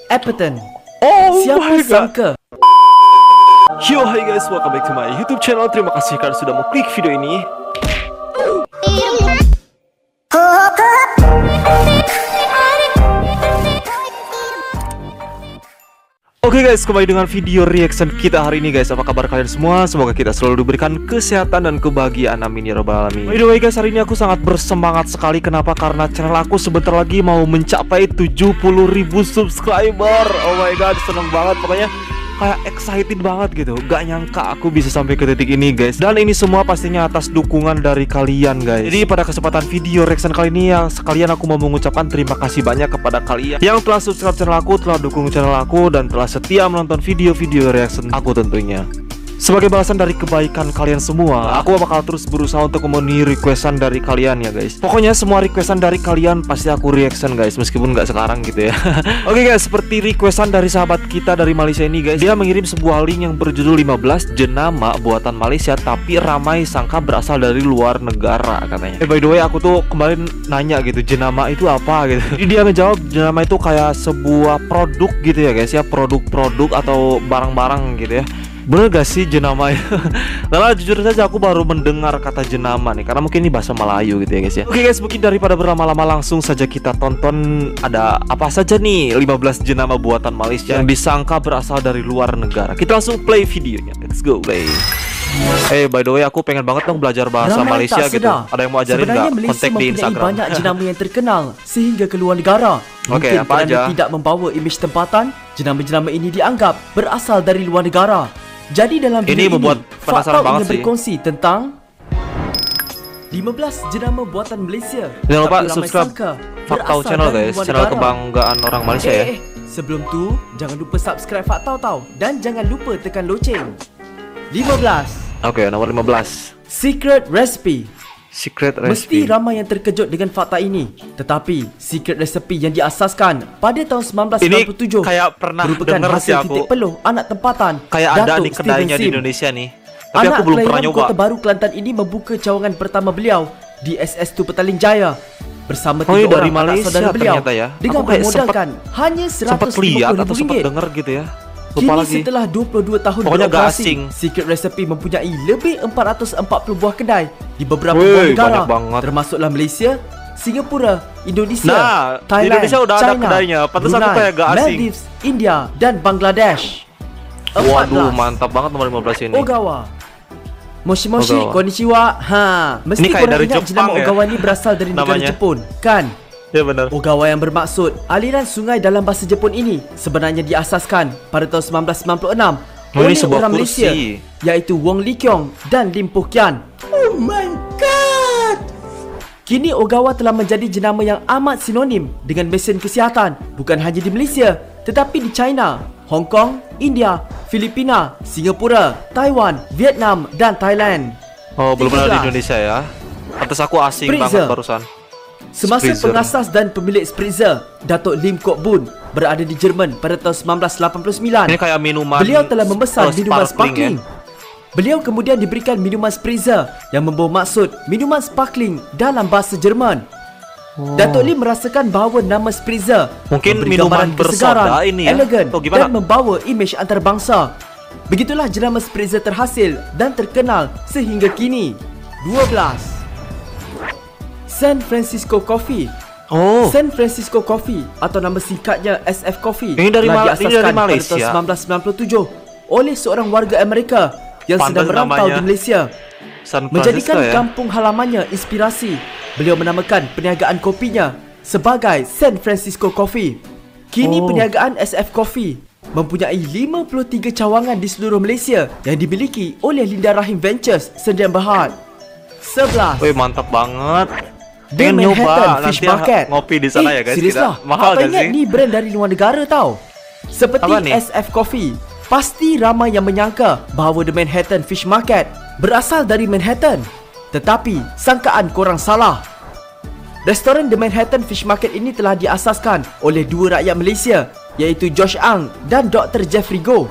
Appleton. Oh Siapa my god. sangka? Yo, hi guys, welcome back to my YouTube channel. Terima kasih kalian sudah mengklik video ini. Oke guys, kembali dengan video reaction kita hari ini guys. Apa kabar kalian semua? Semoga kita selalu diberikan kesehatan dan kebahagiaan, amin ya rabbal alamin. By the way guys, hari ini aku sangat bersemangat sekali. Kenapa? Karena channel aku sebentar lagi mau mencapai 70.000 subscriber. Oh my god, seneng banget pokoknya. Kayak excited banget gitu. Gak nyangka aku bisa sampai ke titik ini guys. Dan ini semua pastinya atas dukungan dari kalian guys. Jadi pada kesempatan video reaction kali ini yang sekalian aku mau mengucapkan terima kasih banyak kepada kalian yang telah subscribe channel aku, telah dukung channel aku, dan telah setia menonton video-video reaction aku tentunya. Sebagai balasan dari kebaikan kalian semua, aku bakal terus berusaha untuk memenuhi requestan dari kalian ya guys. Pokoknya semua requestan dari kalian pasti aku reaction guys, meskipun nggak sekarang gitu ya. Oke guys, seperti requestan dari sahabat kita dari Malaysia ini guys. Dia mengirim sebuah link yang berjudul 15 jenama buatan Malaysia tapi ramai sangka berasal dari luar negara katanya. By the way, aku tuh kemarin nanya gitu, jenama itu apa gitu. Jadi dia menjawab jenama itu kayak sebuah produk gitu ya guys ya, produk-produk atau barang-barang gitu ya. Bener gak sih jenama itu? Karena jujur saja aku baru mendengar kata jenama nih, karena mungkin ini bahasa Melayu gitu ya guys ya. Oke guys, mungkin daripada berlama-lama langsung saja kita tonton ada apa saja nih 15 jenama buatan Malaysia yang disangka berasal dari luar negara. Kita langsung play videonya. Let's go play. By the way, aku pengen banget dong belajar bahasa Ramai Malaysia tak gitu. sedar, Ada yang mau ajarin sebenarnya nggak? Malaysia Kontak di mempunyai Instagram. banyak jenama yang terkenal sehingga ke luar negara. Oke, Mungkin apa kerana aja? tidak membawa imej tempatan, jenama-jenama ini dianggap berasal dari luar negara. Jadi dalam video Ini membuat penasaran Fakta banget ingin sih. berkongsi tentang 15 jenama buatan Malaysia. Jangan lupa tapi ramai subscribe sangka Faktau berasal channel dari guys, luar channel negara. kebanggaan orang Malaysia ya. Sebelum tu, jangan lupa subscribe Faktau tau. Dan jangan lupa tekan loceng. 15. Oke, nomor 15. Secret Recipe. Secret Mesti recipe. ramai yang terkejut dengan fakta ini. Tetapi, secret recipe yang diasaskan pada tahun 1997 Ini kayak pernah merupakan denger sih hasil aku. titik peluh anak tempatan Kayak ada Datuk nih kedainya Steven di Sim. Indonesia nih. Tapi Anak aku belum pernah kelahiran nyoba. Kota Baru Kelantan ini membuka cawangan pertama beliau di SS2 Petaling Jaya bersama Oh, ini 3 dari orang anak Malaysia saudara beliau ternyata ya. dengan Aku kayak bermodalkan hanya Sempat lihat atau sempat RM150,000. denger gitu ya. Lupa Kini lagi. setelah 22 tahun Pokoknya gak beroperasi, asing. Secret Recipe mempunyai lebih 440 buah kedai di beberapa Wih, buah negara, banyak banget. termasuklah Malaysia, Singapura, Indonesia, Nah, di Thailand, Indonesia udah ada China, kedainya. Pantes aku Brunei, kayak gak asing. Maldives, India, dan Bangladesh. Waduh, 14. mantap banget nomor 15 ini. Ogawa. Moshi moshi, Ogawa. konnichiwa. Mesti Ini kayak korang dari ingat Jepang jenama ya? Ogawa ni berasal dari negara Namanya. Jepun, kan? Ya benar. Ogawa yang bermaksud aliran sungai dalam bahasa Jepun ini sebenarnya diasaskan pada tahun 1996 Oh, ini oleh sebuah orang kursi. Malaysia, iaitu Wong Lee Kiong dan Lim Poh Kian. Oh my god! Kini Ogawa telah menjadi jenama yang amat sinonim dengan mesin kesihatan bukan hanya di Malaysia tetapi di China, Hong Kong, India, Filipina, Singapura, Taiwan, Vietnam dan Thailand. Oh, belum pernah di 13. Indonesia ya. Atas aku asing Spritzer. banget barusan. Semasa Spritzer. pengasas dan pemilik Spritzer, Datuk Lim Kok Boon berada di Jerman pada tahun 1989. Ini kayak minuman. Beliau telah membesar minuman sparkling, sparkling. Beliau kemudian diberikan minuman Spritzer yang membawa maksud minuman sparkling dalam bahasa Jerman. Datuk Lim merasakan bahawa nama Spritzer Mungkin memberi minuman gambaran bersoda kesegaran, ini ya? elegan Atau gimana? dan membawa imej antarabangsa. Begitulah jenama Spritzer terhasil dan terkenal sehingga kini. 12. San Francisco Coffee. Oh, San Francisco Coffee atau nama singkatnya SF Coffee Ini dari telah ini diasaskan dari pada Malaysia. tahun 1997 oleh seorang warga Amerika yang Pantas sedang merantau namanya di Malaysia. San Francisco Menjadikan ya. kampung halamannya inspirasi, beliau menamakan perniagaan kopinya sebagai San Francisco Coffee. Kini Oh. perniagaan SF Coffee mempunyai 53 cawangan di seluruh Malaysia yang dimiliki oleh Linda Rahim Ventures Sdn Bhd. 11. Wih, mantap banget. The Pengen nyoba Manhattan Fish nanti Market. ngopi di sana ya guys. Serius Kita lah. mahal Kau gak ingat sih? ni brand dari luar negara tau. Seperti Apa ni? SF Coffee. Pasti ramai yang menyangka bahawa The Manhattan Fish Market berasal dari Manhattan. Tetapi sangkaan korang salah. Restoran The Manhattan Fish Market ini telah diasaskan oleh dua rakyat Malaysia, iaitu Josh Ang dan Dr. Jeffrey Goh.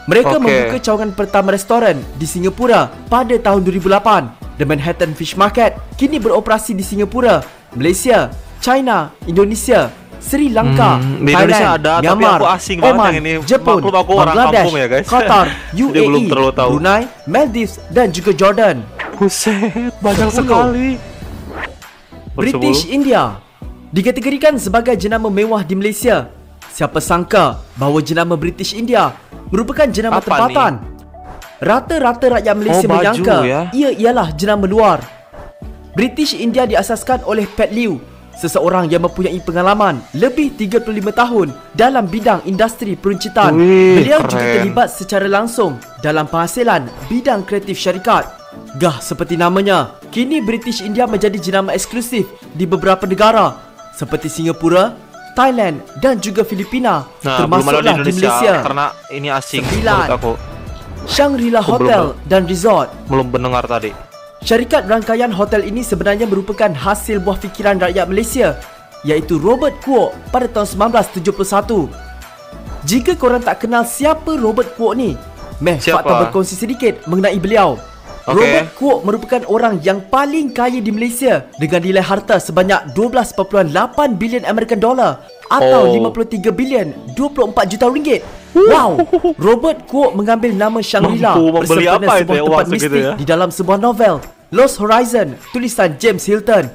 Mereka Okey. membuka cawangan pertama restoran di Singapura pada tahun 2008. The Manhattan Fish Market kini beroperasi di Singapura, Malaysia, China, Indonesia, Sri Lanka, Di Indonesia ada, tapi Myanmar, aku asing banget Oman, yang ini. Jepun, Maklum aku orang Bangladesh, kampung ya, guys. Qatar, Jadi belum terlalu UAE, tahu. Brunei, Maldives, dan juga Jordan. Buset, banyak 10. sekali. British India dikategorikan sebagai jenama mewah di Malaysia. Siapa sangka bahawa jenama British India merupakan jenama Apa tempatan. Rata-rata rakyat Malaysia baju menyangka ya? ia ialah jenama luar. British India diasaskan oleh Pat Liu, seseorang yang mempunyai pengalaman lebih 35 tahun dalam bidang industri peruncitan. Wih, Beliau juga keren. terlibat secara langsung dalam penghasilan bidang kreatif syarikat. Gah seperti namanya, kini British India menjadi jenama eksklusif di beberapa negara seperti Singapura, Thailand dan juga Filipina, Nah, belum ada termasuklah di Malaysia. karena ini asing 9. menurut aku. Shangri-La Aku Hotel dan Resort. Belum mendengar tadi. Syarikat rangkaian hotel ini sebenarnya merupakan hasil buah fikiran rakyat Malaysia, iaitu Robert Kuok pada tahun 1971. Jika korang tak kenal siapa Robert Kuok ni, Siapa? fakta berkongsi sedikit mengenai beliau. Okey. Robert Kuok merupakan orang yang paling kaya di Malaysia dengan nilai harta sebanyak 12.8 bilion American dollar atau 53 bilion 24 juta ringgit. Wow, Robert Kuok mengambil nama Shangri-La Mampu membeli bersempena apa itu sebuah ya, tempat uang segitu mistik ya? di dalam sebuah novel Lost Horizon tulisan James Hilton.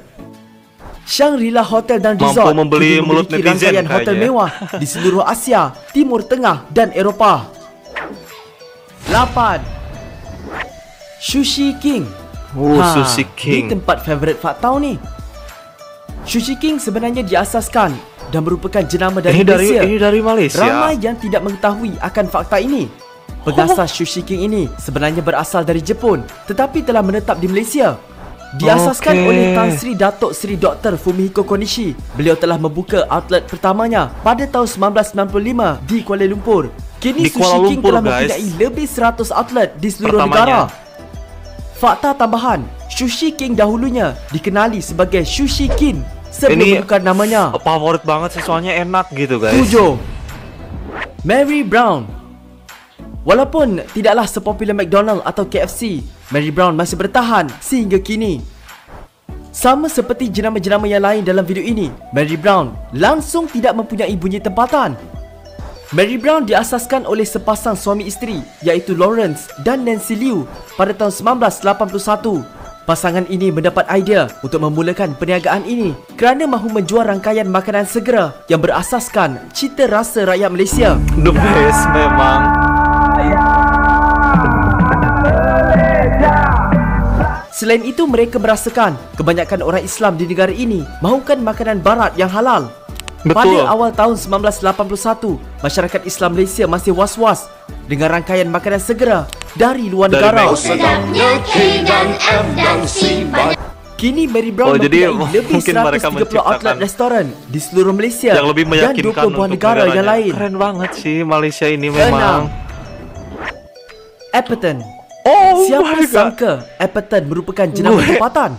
Shangri-La Hotel dan Mampu Resort membeli kini mulut memiliki netizen rangkaian hotel kayaknya. mewah di seluruh Asia, Timur Tengah dan Eropah. 8. Sushi King. Sushi King. Ini tempat favourite Faktau ni. Sushi King sebenarnya diasaskan dan merupakan jenama dari Malaysia. Ini dari Malaysia. Ramai yang tidak mengetahui akan fakta ini. Pengasas Sushi King ini sebenarnya berasal dari Jepun tetapi telah menetap di Malaysia. Diasaskan Okey. oleh Tan Sri Datuk Sri Dr. Fumihiko Konishi. Beliau telah membuka outlet pertamanya pada tahun 1995 di Kuala Lumpur. Kini Di Kuala Sushi King Lumpur, telah guys. mempunyai lebih 100 outlet di seluruh Pertamanya. negara. Fakta tambahan, Sushi King dahulunya dikenali sebagai Sushi King sebelum Ini menukar namanya. favorit banget sih, soalnya enak gitu guys. 7. Mary Brown. Walaupun tidaklah sepopular McDonald atau KFC, Mary Brown masih bertahan sehingga kini. Sama seperti jenama-jenama yang lain dalam video ini, Mary Brown langsung tidak mempunyai bunyi tempatan. Mary Brown diasaskan oleh sepasang suami isteri iaitu Lawrence dan Nancy Liu pada tahun 1981. Pasangan ini mendapat idea untuk memulakan perniagaan ini kerana mahu menjual rangkaian makanan segera yang berasaskan cita rasa rakyat Malaysia. The best memang. Selain itu, mereka merasakan kebanyakan orang Islam di negara ini mahukan makanan barat yang halal. Betul. Pada awal tahun 1981, masyarakat Islam Malaysia masih was-was dengan rangkaian makanan segera dari luar Dari negara. Mexico. Sedapnya K dan M dan C. Kini Mary Brown jadi mempunyai lebih mungkin mereka 130 menciptakan outlet restoran di seluruh Malaysia Yang lebih dan meyakinkan 20 buah untuk negara yang negaranya. lain. Keren banget sih Malaysia ini 6. memang. Appleton. Oh Siapa my god. sangka Appleton merupakan jenama Weh. tempatan.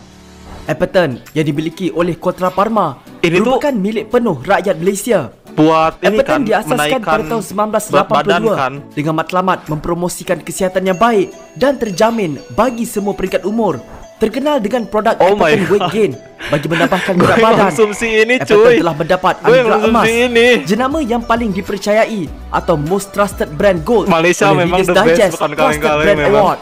Appleton yang dimiliki oleh Kotra Parma Ini tuh merupakan milik penuh rakyat Malaysia. Buat ini Appleton kan diasaskan pada tahun berat badan 1982 kan. dengan matlamat mempromosikan kesihatan yang baik dan terjamin bagi semua peringkat umur. Terkenal dengan produk Oh my Appleton Weight God. Gain bagi menambahkan Gue berat badan. konsumsi ini Appleton cuy. telah mendapat Gue anugerah emas, konsumsi ini. jenama yang paling dipercayai atau Most Trusted Brand Gold Malaysia oleh memang Reader's the best, Digest bukan Trusted kaleng-kaleng Brand memang. Award.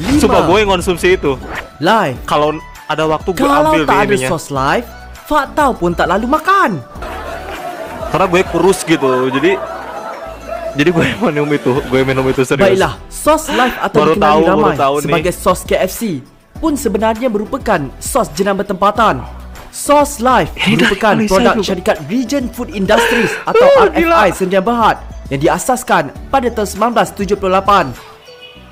5. Sumpah gue yang konsumsi itu. Live. Kalau ada waktu gue Kalau ambil tak di ada ininya. sos live, Faktau pun tak lalu makan. Karena gue kurus gitu. Jadi gue minum itu serius. Baiklah, sos live atau Baru dikenali tahu, ramai baru tahu nih. sebagai sos KFC pun sebenarnya merupakan sos jenama tempatan. Sos live Ini dari merupakan Malaysia produk juga. syarikat Regent Food Industries atau RFI Sedia Berhad yang diasaskan pada tahun 1978.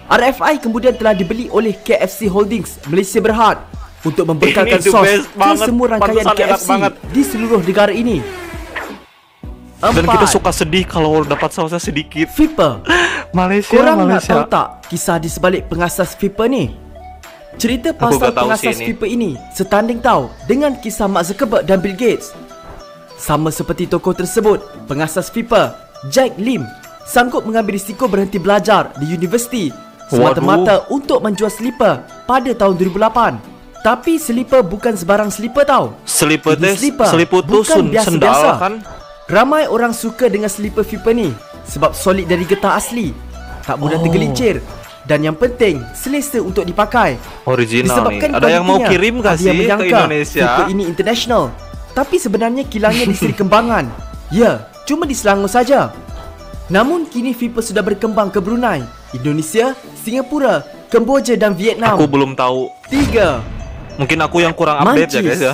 RFI kemudian telah dibeli oleh KFC Holdings Malaysia Berhad untuk membekalkan Ini the sos best ke banget. semua rangkaian Pantesan enak KFC banget. di seluruh negara ini. Dan kita 4. suka sedih kalau dapat sausnya sedikit. Viper. Malaysia, Korang nak Malaysia. tahu tak kisah di sebalik pengasas Viper ni? Cerita Aku pasal tak tahu pengasas sih ini. Viper ini setanding tau dengan kisah Mark Zuckerberg dan Bill Gates. Sama seperti tokoh tersebut, pengasas Viper, Jack Lim, sanggup mengambil risiko berhenti belajar di universiti semata-mata untuk menjual slipper pada tahun 2008. Tapi slipper bukan sebarang slipper tau. Slipper Ini teh seliput tuh bukan sendal biasa-biasa. kan. Ramai orang suka dengan slipper Viper ni sebab solid dari getah asli, tak mudah tergelincir, dan yang penting selesa untuk dipakai. Original nih. Disebabkan Ada yang mau kualitinya, kirim gak ada yang sih ke menyangka Indonesia? Viper ini international, tapi sebenarnya kilangnya di Seri Kembangan. Ya, cuma di Selangor saja. Namun kini Viper sudah berkembang ke Brunei, Indonesia, Singapura, Kemboja dan Vietnam. Aku belum tahu. 3. Mungkin aku yang kurang update ya Mancis. guys ya.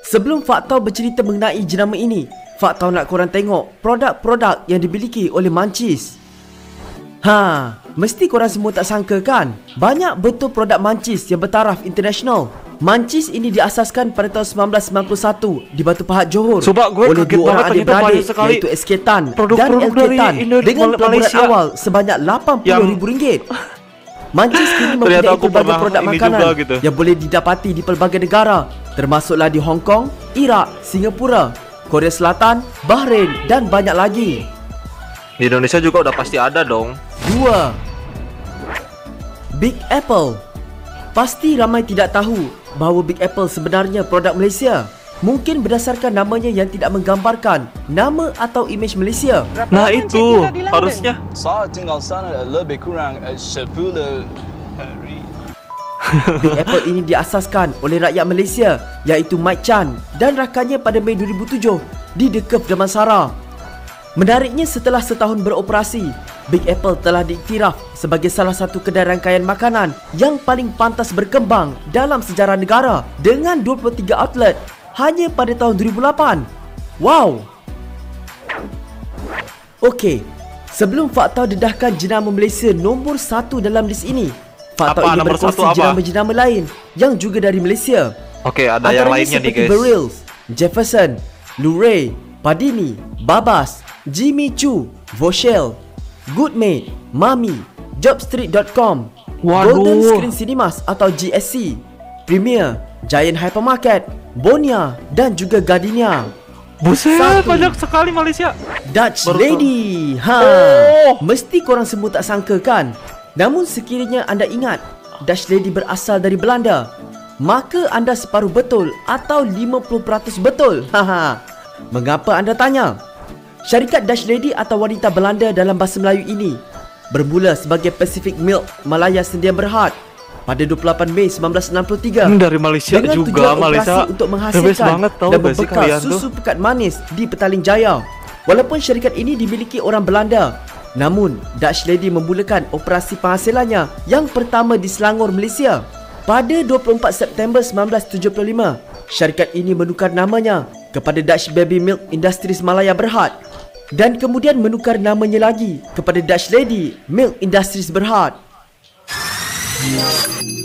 Sebelum Faktau bercerita mengenai jenama ini, Faktau nak korang tengok produk-produk yang dimiliki oleh Mancis. Mesti korang semua tak sangka kan? Banyak betul produk Mancis yang bertaraf international. Mancis ini diasaskan pada tahun 1991 di Batu Pahat, Johor, Sebab gue oleh kaget dua orang banget ternyata adik-beradik banyak sekali iaitu SK Tan dan produk-produk LK dari Tan dengan pelaburan Malaysia awal sebanyak RM80,000. Mancis kini Ternyata mempunyai aku pelbagai pernah produk ini makanan juga gitu. yang boleh didapati di pelbagai negara, termasuklah di Hong Kong, Iraq, Singapura, Korea Selatan, Bahrain dan banyak lagi. Di Indonesia juga udah pasti ada dong. 2. Big Apple. Pasti ramai tidak tahu bahawa Big Apple sebenarnya produk Malaysia. Mungkin berdasarkan namanya yang tidak menggambarkan nama atau imej Malaysia. Nah itu harusnya. Saya tinggal sana lebih kurang 10 hari. Big Apple ini diasaskan oleh rakyat Malaysia iaitu Mike Chan dan rakannya pada Mei 2007 di The Curve Damansara. Menariknya, setelah setahun beroperasi, Big Apple telah diiktiraf sebagai salah satu kedai rangkaian makanan yang paling pantas berkembang dalam sejarah negara dengan 23 outlet hanya pada tahun 2008. Wow! Okey, sebelum Faktau dedahkan jenama Malaysia nombor 1 dalam list ini, Faktau Apa, ingin nombor berkongsi satu apa? jenama-jenama lain yang juga dari Malaysia. Oke, ada yang Antaranya lainnya nih seperti guys. Berils, Jefferson, Luray, Padini, Babas, Jimmy Choo, Voshell, Goodmate, Mami, Jobstreet.com, Waduh. Golden Screen Cinemas atau GSC, Premier, Giant Hypermarket, Bonia dan juga Gardenia. Buset, 1. banyak sekali Malaysia. Dutch Baru Lady. Oh. Mesti korang semua tak sangka kan? Namun sekiranya anda ingat Dutch Lady berasal dari Belanda, maka anda separuh betul atau 50% betul. Mengapa anda tanya? Syarikat Dutch Lady atau wanita Belanda dalam bahasa Melayu ini bermula sebagai Pacific Milk Malaya Sdn Bhd pada 28 Mei 1963 Dari Malaysia dengan juga, tujuan Malaysia operasi untuk the best menghasilkan banget tau dan gak sih membekal kalian tuh? susu pekat manis di Petaling Jaya. Walaupun syarikat ini dimiliki orang Belanda, namun Dutch Lady memulakan operasi penghasilannya yang pertama di Selangor, Malaysia. Pada 24 September 1975, syarikat ini menukar namanya kepada Dutch Baby Milk Industries Malaya Berhad dan kemudian menukar namanya lagi kepada Dutch Lady Milk Industries Berhad.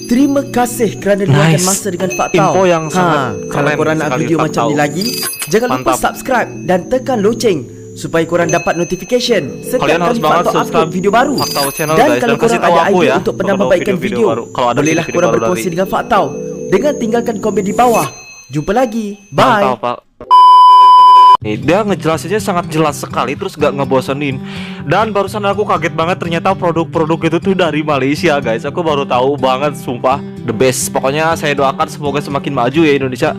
Terima kasih kerana luangkan Nice. masa dengan Faktau. Info yang sangat Kalau keren korang nak sekali, video Faktau. macam ni lagi, jangan lupa Mantap. subscribe dan tekan loceng supaya korang dapat notification setiap Kalian harus kali banget Faktau subscribe upload video baru. Faktau channel, Dan guys, kalau dan kasih korang tahu ada aku idea ya untuk kalau penambahbaikan video-video video, baru. Kalau ada bolehlah video korang baru berkongsi dari- dengan Faktau dengan tinggalkan komen di bawah. Jumpa lagi. Bye. Mantap, Pak. Nih, dia ngejelasinnya sangat jelas sekali, terus gak ngebosenin. Dan barusan aku kaget banget ternyata produk-produk itu tuh dari Malaysia guys. Aku baru tahu banget, sumpah. The best. Pokoknya saya doakan semoga semakin maju ya Indonesia.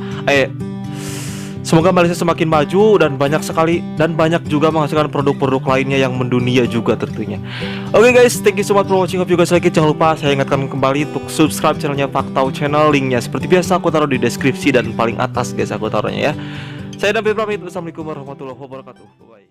Semoga Malaysia semakin maju dan banyak sekali, dan banyak juga menghasilkan produk-produk lainnya yang mendunia juga tentunya. Oke guys, thank you so much for watching. Hope you guys like it. Jangan lupa saya ingatkan kembali untuk subscribe channelnya Faktau Channel. Linknya seperti biasa aku taruh di deskripsi dan paling atas guys aku taruhnya ya. Saya David pamit. Assalamualaikum warahmatullahi wabarakatuh. Bye.